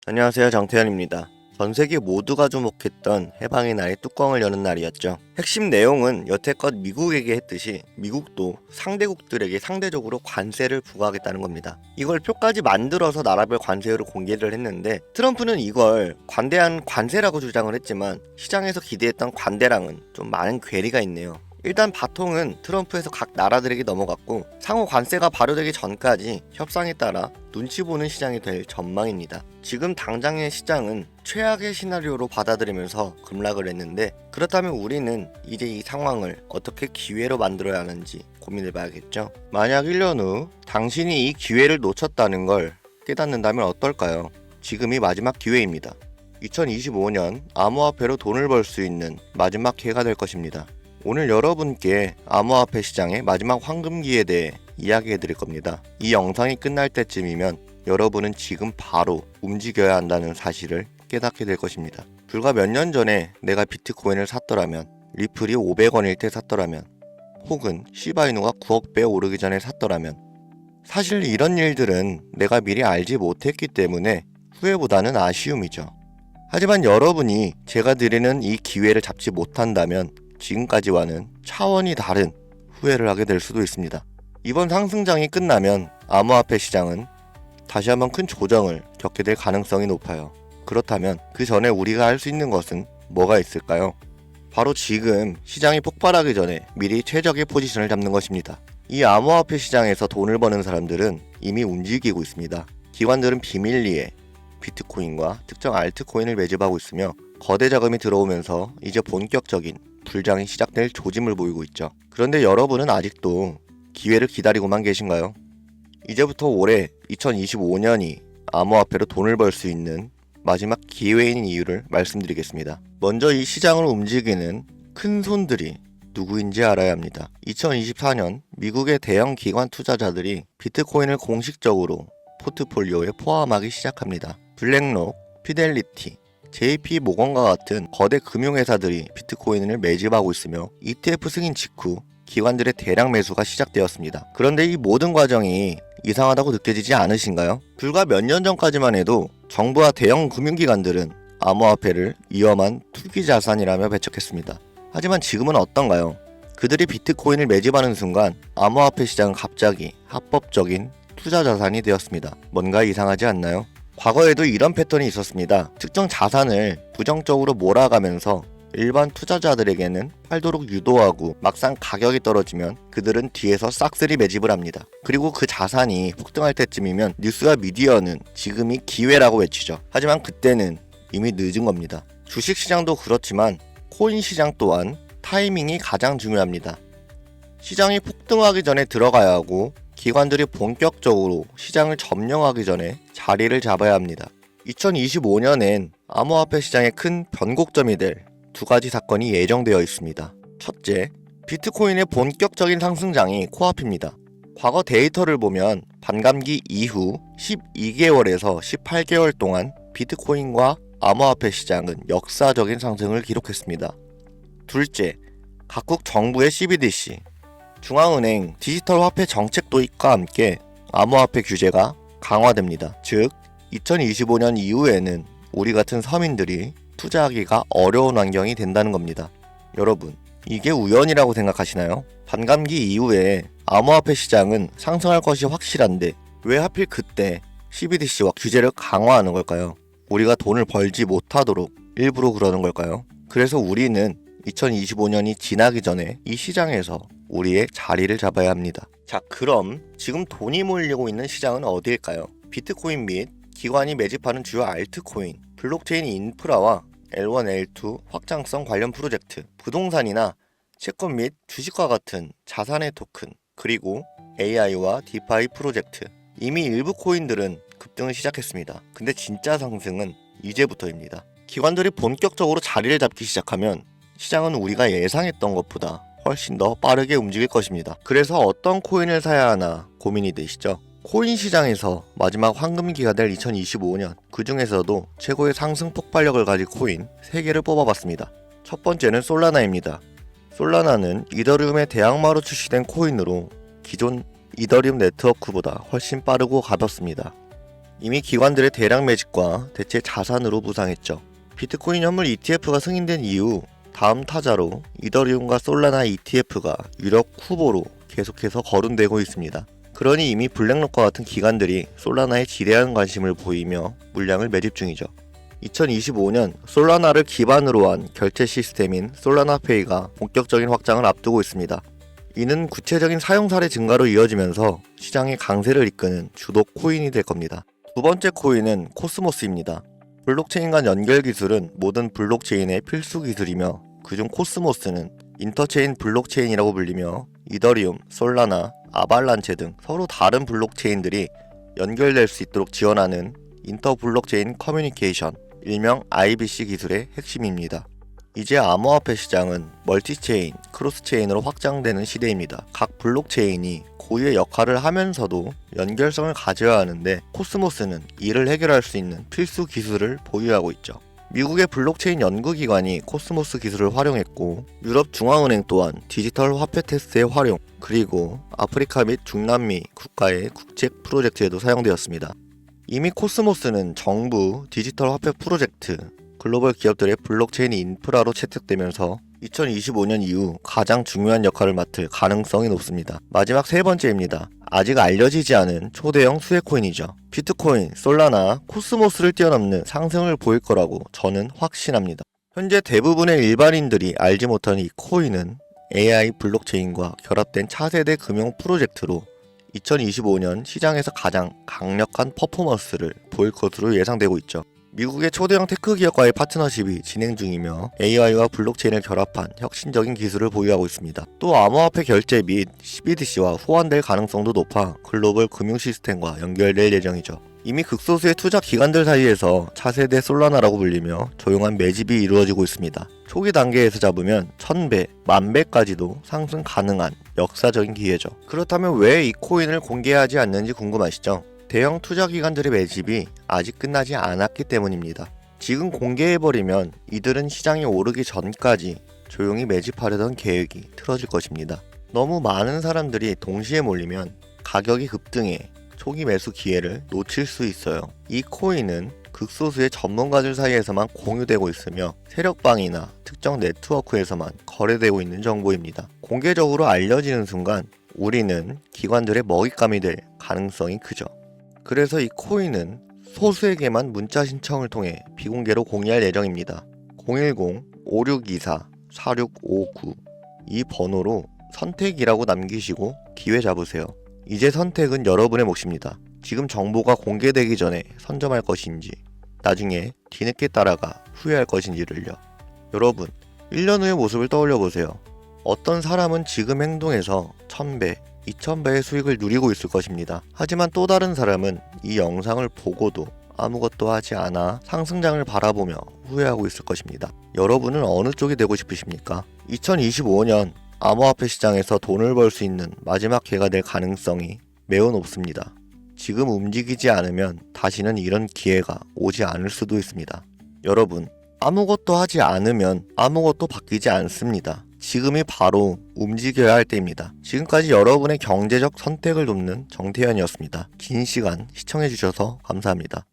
안녕하세요. 정태현입니다. 전 세계 모두가 주목했던 해방의 날의 뚜껑을 여는 날이었죠. 핵심 내용은 여태껏 미국에게 했듯이 미국도 상대국들에게 상대적으로 관세를 부과하겠다는 겁니다. 이걸 표까지 만들어서 나라별 관세율을 공개를 했는데 트럼프는 이걸 관대한 관세라고 주장을 했지만 시장에서 기대했던 관대랑은 좀 많은 괴리가 있네요. 일단 바통은 트럼프에서 각 나라들에게 넘어갔고 상호 관세가 발효되기 전까지 협상에 따라 눈치 보는 시장이 될 전망입니다. 지금 당장의 시장은 최악의 시나리오로 받아들이면서 급락을 했는데 그렇다면 우리는 이제 이 상황을 어떻게 기회로 만들어야 하는지 고민해봐야겠죠. 만약 1년 후 당신이 이 기회를 놓쳤다는 걸 깨닫는다면 어떨까요? 지금이 마지막 기회입니다. 2025년 암호화폐로 돈을 벌 수 있는 마지막 기회가 될 것입니다. 오늘 여러분께 암호화폐 시장의 마지막 황금기에 대해 이야기해 드릴 겁니다. 이 영상이 끝날 때쯤이면 여러분은 지금 바로 움직여야 한다는 사실을 깨닫게 될 것입니다. 불과 몇 년 전에 내가 비트코인을 샀더라면, 리플이 500원일 때 샀더라면, 혹은 시바이누가 9억 배 오르기 전에 샀더라면, 사실 이런 일들은 내가 미리 알지 못했기 때문에 후회보다는 아쉬움이죠. 하지만 여러분이 제가 드리는 이 기회를 잡지 못한다면 지금까지와는 차원이 다른 후회를 하게 될 수도 있습니다. 이번 상승장이 끝나면 암호화폐 시장은 다시 한번 큰 조정을 겪게 될 가능성이 높아요. 그렇다면 그 전에 우리가 할 수 있는 것은 뭐가 있을까요? 바로 지금 시장이 폭발하기 전에 미리 최적의 포지션을 잡는 것입니다. 이 암호화폐 시장에서 돈을 버는 사람들은 이미 움직이고 있습니다. 기관들은 비밀리에 비트코인과 특정 알트코인을 매집하고 있으며 거대 자금이 들어오면서 이제 본격적인 불장이 시작될 조짐을 보이고 있죠. 그런데 여러분은 아직도 기회를 기다리고만 계신가요? 이제부터 올해 2025년이 암호화폐로 돈을 벌 수 있는 마지막 기회인 이유를 말씀드리겠습니다. 먼저 이 시장을 움직이는 큰 손들이 누구인지 알아야 합니다. 2024년 미국의 대형 기관 투자자들이 비트코인을 공식적으로 포트폴리오에 포함하기 시작합니다. 블랙록, 피델리티, JP 모건과 같은 거대 금융회사들이 비트코인을 매집하고 있으며 ETF 승인 직후 기관들의 대량 매수가 시작되었습니다. 그런데 이 모든 과정이 이상하다고 느껴지지 않으신가요? 불과 몇 년 전까지만 해도 정부와 대형 금융기관들은 암호화폐를 위험한 투기 자산이라며 배척했습니다. 하지만 지금은 어떤가요? 그들이 비트코인을 매집하는 순간 암호화폐 시장은 갑자기 합법적인 투자 자산이 되었습니다. 뭔가 이상하지 않나요? 과거에도 이런 패턴이 있었습니다. 특정 자산을 부정적으로 몰아가면서 일반 투자자들에게는 팔도록 유도하고 막상 가격이 떨어지면 그들은 뒤에서 싹쓸이 매집을 합니다. 그리고 그 자산이 폭등할 때쯤이면 뉴스와 미디어는 지금이 기회라고 외치죠. 하지만 그때는 이미 늦은 겁니다. 주식시장도 그렇지만 코인 시장 또한 타이밍이 가장 중요합니다. 시장이 폭등하기 전에 들어가야 하고 기관들이 본격적으로 시장을 점령하기 전에 자리를 잡아야 합니다. 2025년엔 암호화폐 시장의 큰 변곡점이 될 두 가지 사건이 예정되어 있습니다. 첫째, 비트코인의 본격적인 상승장이 코앞입니다. 과거 데이터를 보면 반감기 이후 12개월에서 18개월 동안 비트코인과 암호화폐 시장은 역사적인 상승을 기록했습니다. 둘째, 각국 정부의 CBDC, 중앙은행 디지털 화폐 정책 도입과 함께 암호화폐 규제가 강화됩니다. 즉, 2025년 이후에는 우리 같은 서민들이 투자하기가 어려운 환경이 된다는 겁니다. 여러분, 이게 우연이라고 생각하시나요? 반감기 이후에 암호화폐 시장은 상승할 것이 확실한데 왜 하필 그때 CBDC와 규제를 강화하는 걸까요? 우리가 돈을 벌지 못하도록 일부러 그러는 걸까요? 그래서 우리는 2025년이 지나기 전에 이 시장에서 우리의 자리를 잡아야 합니다. 자, 그럼 지금 돈이 몰리고 있는 시장은 어디일까요? 비트코인 및 기관이 매집하는 주요 알트코인, 블록체인 인프라와 L1, L2 확장성 관련 프로젝트, 부동산이나 채권 및 주식과 같은 자산의 토큰, 그리고 AI와 디파이 프로젝트. 이미 일부 코인들은 급등을 시작했습니다. 근데 진짜 상승은 이제부터입니다. 기관들이 본격적으로 자리를 잡기 시작하면 시장은 우리가 예상했던 것보다 훨씬 더 빠르게 움직일 것입니다. 그래서 어떤 코인을 사야 하나 고민이 되시죠? 코인 시장에서 마지막 황금기가 될 2025년, 그 중에서도 최고의 상승 폭발력을 가진 코인 3개를 뽑아봤습니다. 첫 번째는 솔라나입니다. 솔라나는 이더리움의 대항마로 출시된 코인으로 기존 이더리움 네트워크보다 훨씬 빠르고 가볍습니다. 이미 기관들의 대량 매집과 대체 자산으로 부상했죠. 비트코인 현물 ETF가 승인된 이후 다음 타자로 이더리움과 솔라나 ETF가 유력 후보로 계속해서 거론되고 있습니다. 그러니 이미 블랙록과 같은 기관들이 솔라나에 지대한 관심을 보이며 물량을 매집 중이죠. 2025년 솔라나를 기반으로 한 결제 시스템인 솔라나페이가 본격적인 확장을 앞두고 있습니다. 이는 구체적인 사용 사례 증가로 이어지면서 시장의 강세를 이끄는 주도 코인이 될 겁니다. 두 번째 코인은 코스모스입니다. 블록체인 간 연결 기술은 모든 블록체인의 필수 기술이며 그중 코스모스는 인터체인 블록체인이라고 불리며 이더리움, 솔라나, 아발란체 등 서로 다른 블록체인들이 연결될 수 있도록 지원하는 인터 블록체인 커뮤니케이션, 일명 IBC 기술의 핵심입니다. 이제 암호화폐 시장은 멀티체인, 크로스체인으로 확장되는 시대입니다. 각 블록체인이 고유의 역할을 하면서도 연결성을 가져야 하는데 코스모스는 이를 해결할 수 있는 필수 기술을 보유하고 있죠. 미국의 블록체인 연구기관이 코스모스 기술을 활용했고 유럽 중앙은행 또한 디지털 화폐 테스트의 활용, 그리고 아프리카 및 중남미 국가의 국제 프로젝트에도 사용되었습니다. 이미 코스모스는 정부, 디지털 화폐 프로젝트, 글로벌 기업들의 블록체인 인프라로 채택되면서 2025년 이후 가장 중요한 역할을 맡을 가능성이 높습니다. 마지막 세 번째입니다. 아직 알려지지 않은 초대형 수혜코인이죠. 비트코인, 솔라나, 코스모스를 뛰어넘는 상승을 보일 거라고 저는 확신합니다. 현재 대부분의 일반인들이 알지 못하는 이 코인은 AI 블록체인과 결합된 차세대 금융 프로젝트로 2025년 시장에서 가장 강력한 퍼포먼스를 보일 것으로 예상되고 있죠. 미국의 초대형 테크 기업과의 파트너십이 진행 중이며 AI와 블록체인을 결합한 혁신적인 기술을 보유하고 있습니다. 또 암호화폐 결제 및 CBDC와 호환될 가능성도 높아 글로벌 금융 시스템과 연결될 예정이죠. 이미 극소수의 투자 기관들 사이에서 차세대 솔라나라고 불리며 조용한 매집이 이루어지고 있습니다. 초기 단계에서 잡으면 1000배, 10,000배까지도 상승 가능한 역사적인 기회죠. 그렇다면 왜 이 코인을 공개하지 않는지 궁금하시죠? 대형 투자 기관들의 매집이 아직 끝나지 않았기 때문입니다. 지금 공개해버리면 이들은 시장이 오르기 전까지 조용히 매집하려던 계획이 틀어질 것입니다. 너무 많은 사람들이 동시에 몰리면 가격이 급등해 초기 매수 기회를 놓칠 수 있어요. 이 코인은 극소수의 전문가들 사이에서만 공유되고 있으며 세력방이나 특정 네트워크에서만 거래되고 있는 정보입니다. 공개적으로 알려지는 순간 우리는 기관들의 먹잇감이 될 가능성이 크죠. 그래서 이 코인은 소수에게만 문자 신청을 통해 비공개로 공개할 예정입니다. 010-5624-4659 이 번호로 선택이라고 남기시고 기회 잡으세요. 이제 선택은 여러분의 몫입니다. 지금 정보가 공개되기 전에 선점할 것인지 나중에 뒤늦게 따라가 후회할 것인지를요. 여러분, 1년 후의 모습을 떠올려 보세요. 어떤 사람은 지금 행동에서 1000배, 2000배의 수익을 누리고 있을 것입니다. 하지만 또 다른 사람은 이 영상을 보고도 아무것도 하지 않아 상승장을 바라보며 후회하고 있을 것입니다. 여러분은 어느 쪽이 되고 싶으십니까? 2025년 암호화폐 시장에서 돈을 벌 수 있는 마지막 기회가 될 가능성이 매우 높습니다. 지금 움직이지 않으면 다시는 이런 기회가 오지 않을 수도 있습니다. 여러분, 아무것도 하지 않으면 아무것도 바뀌지 않습니다. 지금이 바로 움직여야 할 때입니다. 지금까지 여러분의 경제적 선택을 돕는 정태현이었습니다. 긴 시간 시청해주셔서 감사합니다.